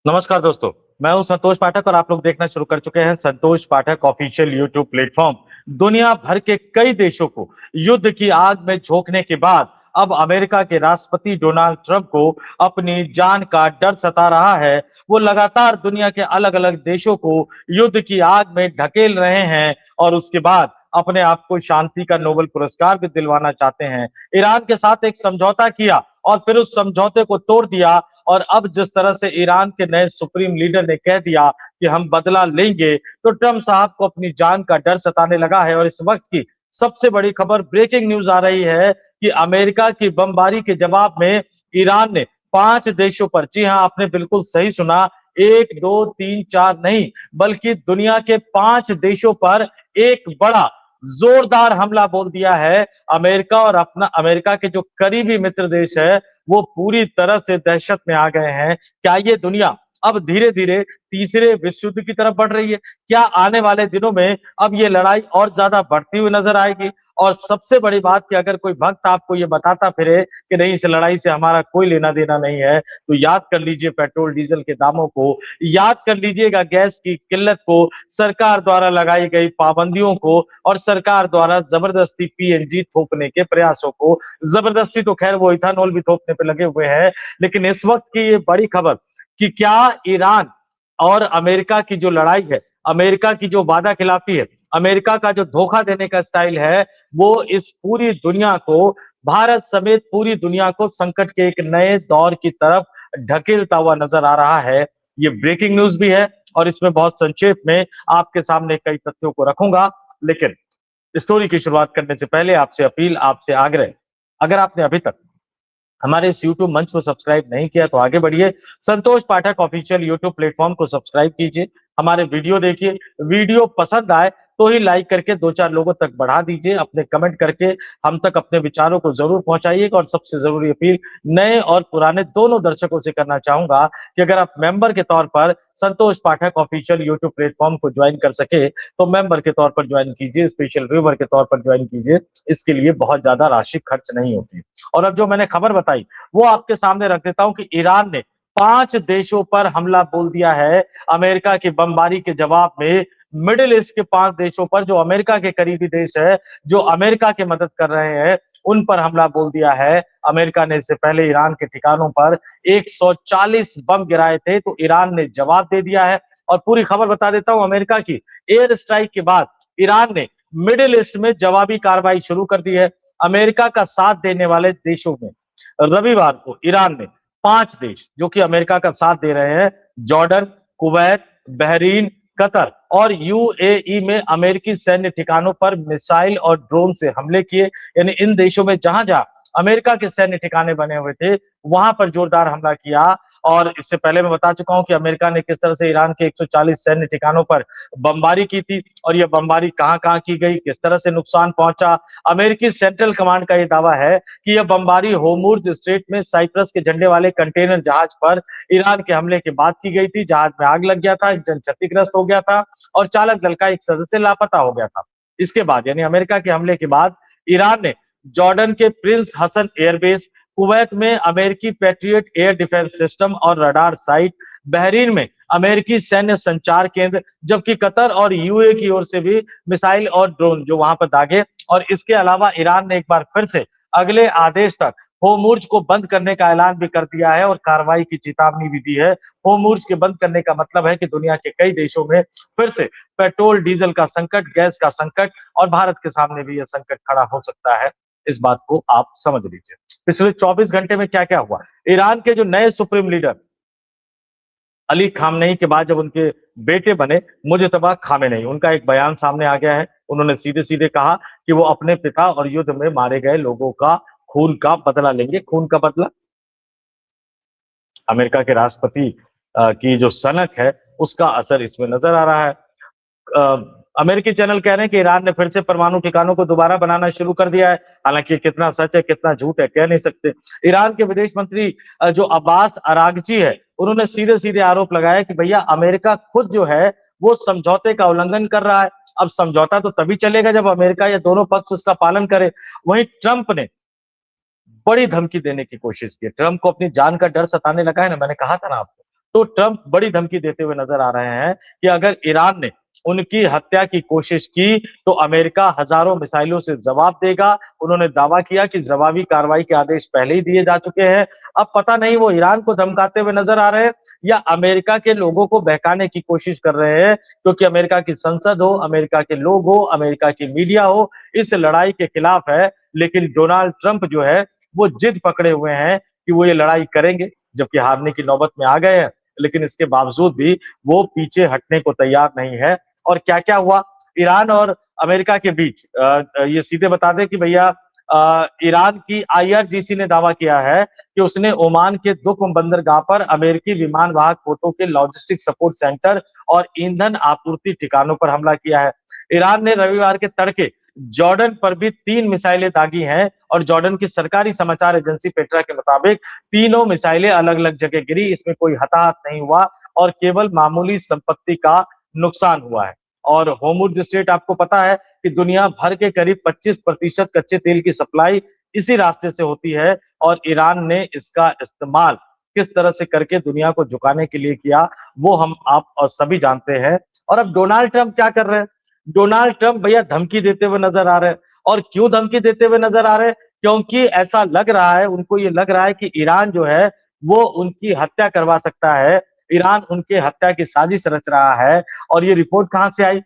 नमस्कार दोस्तों, मैं हूं संतोष पाठक और आप लोग देखना शुरू कर चुके हैं संतोष पाठक ऑफिशियल यूट्यूब प्लेटफॉर्म। दुनिया भर के कई देशों को युद्ध की आग में झोंकने के बाद अब अमेरिका के राष्ट्रपति डोनाल्ड ट्रंप को अपनी जान का डर सता रहा है। वो लगातार दुनिया के अलग-अलग देशों को युद्ध की आग में ढकेल रहे हैं और उसके बाद अपने आप को शांति का नोबेल पुरस्कार भी दिलवाना चाहते हैं। ईरान के साथ एक समझौता किया और फिर उस समझौते को तोड़ दिया और अब जिस तरह से ईरान के नए सुप्रीम लीडर ने कह दिया कि हम बदला लेंगे, तो ट्रंप साहब को अपनी जान का डर सताने लगा है। और इस वक्त की सबसे बड़ी खबर ब्रेकिंग न्यूज आ रही है कि अमेरिका की बमबारी के जवाब में ईरान ने 5 देशों पर, जी हां आपने बिल्कुल सही सुना, 1 2 3 4 नहीं बल्कि दुनिया के 5 देशों पर एक बड़ा जोरदार हमला बोल दिया है। अमेरिका और अपना अमेरिका के जो करीबी मित्र देश है वो पूरी तरह से दहशत में आ गए हैं। क्या ये दुनिया अब धीरे-धीरे तीसरे विश्व युद्ध की तरफ बढ़ रही है? क्या आने वाले दिनों में अब ये लड़ाई और ज्यादा बढ़ती हुई नजर आएगी? और सबसे बड़ी बात कि अगर कोई भक्त आपको ये बताता फिरे कि नहीं इस लड़ाई से हमारा कोई लेना-देना नहीं है, तो याद कर लीजिए पेट्रोल डीजल के दामों को, याद कर लीजिएगा गैस की किल्लत को, सरकार द्वारा लगाई गई पाबंदियों को और सरकार द्वारा जबरदस्ती पीएनजी थोपने के प्रयासों को। जबरदस्ती तो खैर वो इथानॉल भी थोपने पे लगे हुए हैं, लेकिन इस वक्त की ये बड़ी खबर कि क्या ईरान और अमेरिका की जो लड़ाई है, अमेरिका की जो वादा खिलाफी है, अमेरिका का जो धोखा देने का स्टाइल है, वो इस पूरी दुनिया को, भारत समेत पूरी दुनिया को संकट के एक नए दौर की तरफ ढकेलता हुआ नजर आ रहा है। ये ब्रेकिंग न्यूज भी है और इसमें बहुत संक्षेप में आपके सामने कई तथ्यों को रखूंगा। लेकिन स्टोरी की शुरुआत करने से पहले आपसे अपील, आपसे आग्रह, अगर आपने अभी तक हमारे इस यूट्यूब मंच को सब्सक्राइब नहीं किया तो आगे बढ़िए, संतोष पाठक ऑफिशियल यूट्यूब प्लेटफॉर्म को सब्सक्राइब कीजिए, हमारे वीडियो देखिए, वीडियो पसंद आए तो ही लाइक करके 2-4 लोगों तक बढ़ा दीजिए, अपने कमेंट करके हम तक अपने विचारों को जरूर पहुंचाइएगा। और सबसे जरूरी अपील नए और पुराने दोनों दर्शकों से करना चाहूंगा कि अगर आप मेंबर के तौर पर संतोष पाठक ऑफिशियल यूट्यूब प्लेटफॉर्म को ज्वाइन कर सके तो मेंबर के तौर पर ज्वाइन कीजिए, स्पेशल व्यूअर के तौर पर ज्वाइन कीजिए। इसके लिए बहुत ज्यादा राशि खर्च नहीं होती। और अब जो मैंने खबर बताई वो आपके सामने रख देता हूं कि ईरान ने 5 देशों पर हमला बोल दिया है। अमेरिका की बमबारी के जवाब में मिडिल ईस्ट के 5 देशों पर, जो अमेरिका के करीबी देश है, जो अमेरिका की मदद कर रहे हैं, उन पर हमला बोल दिया है। अमेरिका ने इससे पहले ईरान के ठिकानों पर 140 बम गिराए थे, तो ईरान ने जवाब दे दिया है। और पूरी खबर बता देता हूं, अमेरिका की एयर स्ट्राइक के बाद ईरान ने मिडिल ईस्ट में जवाबी कार्रवाई शुरू कर दी है। अमेरिका का साथ देने वाले देशों में रविवार को ईरान ने 5 देश जो कि अमेरिका का साथ दे रहे हैं, जॉर्डन, कुवैत, बहरीन, कतर और यूएई में अमेरिकी सैन्य ठिकानों पर मिसाइल और ड्रोन से हमले किए। यानी इन देशों में जहां जहां अमेरिका के सैन्य ठिकाने बने हुए थे वहां पर जोरदार हमला किया। और इससे पहले मैं बता चुका हूं कि अमेरिका ने किस तरह से ईरान के 140 सैन्य ठिकानों पर बमबारी की थी और यह बमबारी कहां-कहां की गई, किस तरह से नुकसान पहुंचा। अमेरिकी सेंट्रल कमांड का यह दावा है कि यह बमबारी होर्मुज स्ट्रेट में साइप्रस के झंडे वाले कंटेनर जहाज पर ईरान के हमले के बाद की गई थी। जहाज में आग लग गया था, इंजन क्षतिग्रस्त हो गया था और चालक दल का एक सदस्य लापता हो गया था। इसके बाद यानी अमेरिका के हमले के बाद ईरान ने जॉर्डन के प्रिंस हसन एयरबेस, कुवैत में अमेरिकी पैट्रियट एयर डिफेंस सिस्टम और रडार साइट, बहरीन में अमेरिकी सैन्य संचार केंद्र, जबकि कतर और यूए की ओर से भी मिसाइल और ड्रोन जो वहां पर दागे। और इसके अलावा ईरान ने एक बार फिर से अगले आदेश तक होर्मुज को बंद करने का ऐलान भी कर दिया है और कार्रवाई की चेतावनी भी दी है। होर्मुज के बंद करने का मतलब है कि दुनिया के कई देशों में फिर से पेट्रोल डीजल का संकट, गैस का संकट और भारत के सामने भी यह संकट खड़ा हो सकता है। इस बात को आप समझ लीजिए। पिछले 24 घंटे में क्या-क्या हुआ? ईरान के जो नए सुप्रीम लीडर अली खामनेई के बाद जब उनके बेटे बने मुजतबा खामेनेई, उनका एक बयान सामने आ गया है। उन्होंने सीधे-सीधे कहा कि वो अपने पिता और युद्ध में मारे गए लोगों का खून का बदला लेंगे। खून का बदला? अमेरिका के राष्ट्रपति की जो सनक है उसका असर इसमें नजर आ रहा है। अमेरिकी चैनल कह रहे हैं कि ईरान ने फिर से परमाणु ठिकानों को दोबारा बनाना शुरू कर दिया है। हालांकि कितना सच है कितना झूठ है कह नहीं सकते। ईरान के विदेश मंत्री जो अब्बास अरागची है उन्होंने सीधे सीधे आरोप लगाया कि भैया अमेरिका खुद जो है वो समझौते का उल्लंघन कर रहा है। अब समझौता तो तभी चलेगा जब अमेरिका या दोनों पक्ष उसका पालन करे। वहीं ट्रंप ने बड़ी धमकी देने की कोशिश की। ट्रंप को अपनी जान का डर सताने लगा है ना, मैंने कहा था ना आपको। तो ट्रंप बड़ी धमकी देते हुए नजर आ रहे हैं कि अगर ईरान ने उनकी हत्या की कोशिश की तो अमेरिका हजारों मिसाइलों से जवाब देगा। उन्होंने दावा किया कि जवाबी कार्रवाई के आदेश पहले ही दिए जा चुके हैं। अब पता नहीं वो ईरान को धमकाते हुए नजर आ रहे हैं या अमेरिका के लोगों को बहकाने की कोशिश कर रहे हैं, क्योंकि अमेरिका की संसद हो, अमेरिका के लोग हो, अमेरिका की मीडिया हो, इस लड़ाई के खिलाफ है। लेकिन डोनाल्ड ट्रंप जो है वो जिद पकड़े हुए हैं कि वो ये लड़ाई करेंगे, जबकि हारने की नौबत में आ गए हैं। लेकिन इसके बावजूद भी वो पीछे हटने को तैयार नहीं है। और क्या क्या हुआ ईरान और अमेरिका के बीच, ये सीधे बता दें कि भैया ईरान की आईआरजीसी ने दावा किया है कि उसने ओमान के दुख बंदरगाह पर अमेरिकी विमान वाहक पोतों के लॉजिस्टिक सपोर्ट सेंटर और ईंधन आपूर्ति ठिकानों पर हमला किया है। ईरान ने रविवार के तड़के जॉर्डन पर भी 3 मिसाइलें दागी हैं और जॉर्डन की सरकारी समाचार एजेंसी पेट्रा के मुताबिक तीनों मिसाइलें अलग अलग जगह गिरी। इसमें कोई हताहत नहीं हुआ और केवल मामूली संपत्ति का नुकसान हुआ है। और होर्मुज स्ट्रेट आपको पता है कि दुनिया भर के करीब 25% कच्चे तेल की सप्लाई इसी रास्ते से होती है और ईरान ने इसका इस्तेमाल किस तरह से करके दुनिया को झुकाने के लिए किया वो हम आप और सभी जानते हैं। और अब डोनाल्ड ट्रंप क्या कर रहे हैं? डोनाल्ड ट्रंप भैया धमकी देते हुए नजर आ रहे हैं। और क्यों धमकी देते हुए नजर आ रहे हैं? क्योंकि ऐसा लग रहा है, उनको ये लग रहा है कि ईरान जो है वो उनकी हत्या करवा सकता है। ईरान उनके हत्या की साजिश रच रहा है। और ये रिपोर्ट कहां से आई?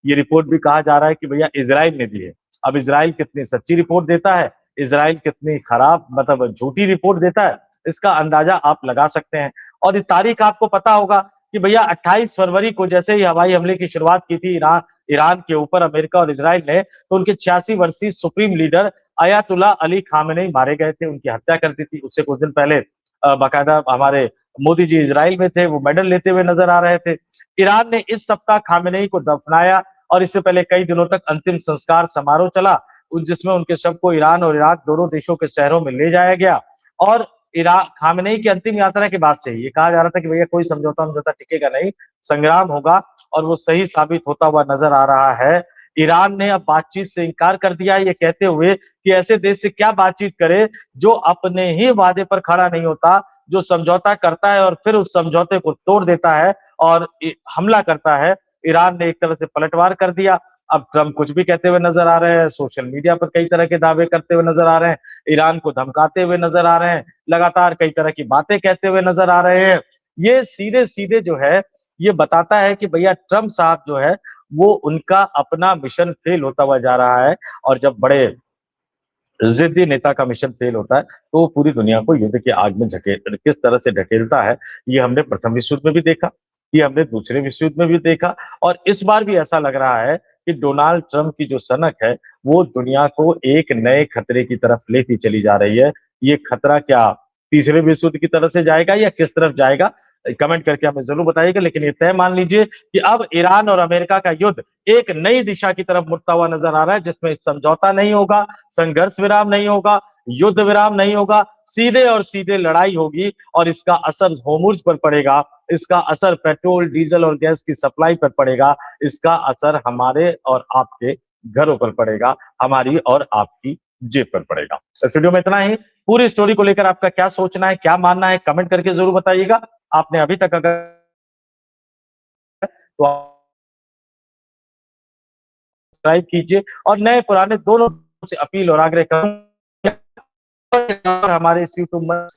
ये रिपोर्ट भी कहा जा रहा है कि भैया इजराइल ने दी है। अब इजराइल कितनी सच्ची रिपोर्ट देता है, इजराइल कितनी खराब मतलब झूठी रिपोर्ट देता है, इसका अंदाजा आप लगा सकते हैं। और ये तारीख आपको पता होगा कि भैया 28 फरवरी को जैसे ही हवाई हमले की शुरुआत की थी ईरान ईरान के ऊपर अमेरिका और इजराइल ने, तो उनके 86 वर्षीय supreme leader Ayatollah Ali Khamenei मारे गए थे, उनकी हत्या कर दी थी। उससे कुछ दिन पहले बाकायदा हमारे मोदी जी इजराइल में थे, वो मेडल लेते हुए नजर आ रहे थे। ईरान ने इस सप्ताह खामेनेई को दफनाया और इससे पहले कई दिनों तक अंतिम संस्कार समारोह चला, जिसमें उनके शव को ईरान और इराक दोनों देशों के शहरों में ले जाया गया। और इराक खामेनेई की अंतिम यात्रा के बाद से ही ये कहा जा रहा था कि भैया कोई समझौता टिकेगा नहीं, संग्राम होगा। और वो सही साबित होता हुआ नजर आ रहा है। ईरान ने अब बातचीत से इनकार कर दिया ये कहते हुए कि ऐसे देश से क्या बातचीत करे जो अपने ही वादे पर खड़ा नहीं होता, जो समझौता करता है और फिर उस समझौते को तोड़ देता है और हमला करता है। ईरान ने एक तरह से पलटवार कर दिया। अब ट्रंप कुछ भी कहते हुए नजर आ रहे हैं, सोशल मीडिया पर कई तरह के दावे करते हुए नजर आ रहे हैं, ईरान को धमकाते हुए नजर आ रहे हैं, लगातार कई तरह की बातें कहते हुए नजर आ रहे हैं। ये सीधे सीधे जो है ये बताता है कि भैया ट्रंप साहब जो है वो उनका अपना मिशन फेल होता हुआ जा रहा है। और जब बड़े जिद्दी नेता का मिशन फेल होता है तो वो पूरी दुनिया को युद्ध की आग में ढकेल किस तरह से ढकेलता है, ये हमने प्रथम विश्व युद्ध में भी देखा, ये हमने दूसरे विश्व युद्ध में भी देखा। और इस बार भी ऐसा लग रहा है कि डोनाल्ड ट्रंप की जो सनक है वो दुनिया को एक नए खतरे की तरफ लेती चली जा रही है। ये खतरा क्या तीसरे विश्व युद्ध की तरफ से जाएगा या किस तरफ जाएगा, कमेंट करके हमें जरूर बताइएगा। लेकिन ये तय मान लीजिए कि अब ईरान और अमेरिका का युद्ध एक नई दिशा की तरफ मुड़ता हुआ नजर आ रहा है, जिसमें समझौता नहीं होगा, संघर्ष विराम नहीं होगा, युद्ध विराम नहीं होगा, सीधे और सीधे लड़ाई होगी। और इसका असर होर्मुज पर पड़ेगा, इसका असर पेट्रोल डीजल और गैस की सप्लाई पर पड़ेगा, इसका असर हमारे और आपके घरों पर पड़ेगा, हमारी और आपकी जेब पर पड़ेगा। इस वीडियो में इतना ही। पूरी स्टोरी को लेकर आपका क्या सोचना है, क्या मानना है, कमेंट करके जरूर बताइएगा। आपने अभी तक अगर तो सब्सक्राइब कीजिए और नए पुराने दोनों से अपील और आग्रह करूंगा हमारे इस यूट्यूब में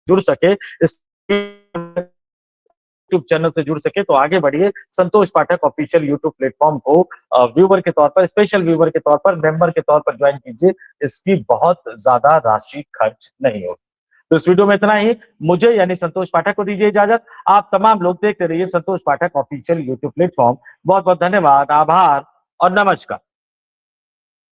जुड़ सके, इस यूट्यूब चैनल से जुड़ सके, तो आगे बढ़िए। संतोष पाठक ऑफिशियल यूट्यूब प्लेटफॉर्म को व्यूवर के तौर पर, स्पेशल व्यूवर के तौर पर, मेंबर के तौर पर ज्वाइन कीजिए। इसकी बहुत ज्यादा राशि खर्च नहीं होगी। तो इस वीडियो में इतना ही। मुझे यानी संतोष पाठक को दीजिए इजाजत। आप तमाम लोग देखते रहिए संतोष पाठक ऑफिशियल यूट्यूब प्लेटफॉर्म। बहुत बहुत धन्यवाद, आभार और नमस्कार।